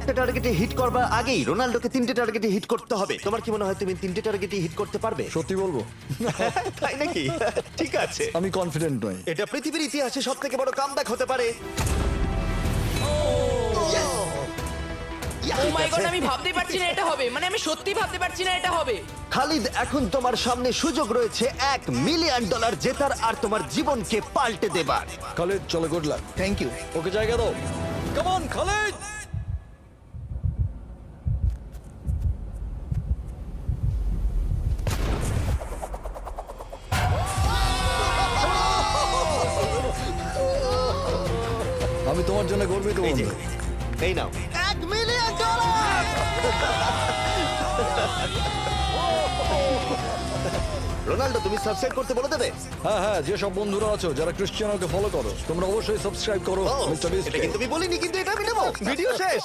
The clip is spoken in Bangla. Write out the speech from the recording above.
একটা টার্গেটে হিট করবার আগেই রোনাল্ডোকে 3টে টার্গেটে হিট করতে হবে। তোমার কি মনে হয় তুমি 3টে টার্গেটে হিট করতে পারবে? সত্যি বলবো, তাই নাকি? ঠিক আছে। আমি কনফিডেন্ট নই। এটা পৃথিবীর ইতিহাসে সবথেকে বড় কামব্যাক হতে পারে। ও মাই গড, আমি ভাবতেই পারছি না এটা হবে, মানে আমি সত্যি ভাবতে পারছি না এটা হবে। খালিদ, এখন তোমার সামনে সুযোগ রয়েছে $1 মিলিয়ন জেতার আর তোমার জীবনকে পাল্টে দেবার। খালিদ, চলো, good luck. Thank you. Okay জায়গা দাও। Come on Khalid. আমি তোমার জন্য গর্বিত এই যে, বন্ধু। এই নাও $1 মিলিয়ন। রোনাল্ডো, তুমি সাবস্ক্রাইব করতে বলে দেবে? হ্যাঁ হ্যাঁ, যেসব বন্ধুরা আছো যারা ক্রিশ্চিয়ানোকে ফলো করো, তোমরা অবশ্যই সাবস্ক্রাইব করো ও, মিস্টার বিস্ট। এটা কিন্তু আমি বলিনি, কিন্তু এটা আমি নেবো। ভিডিও শেষ।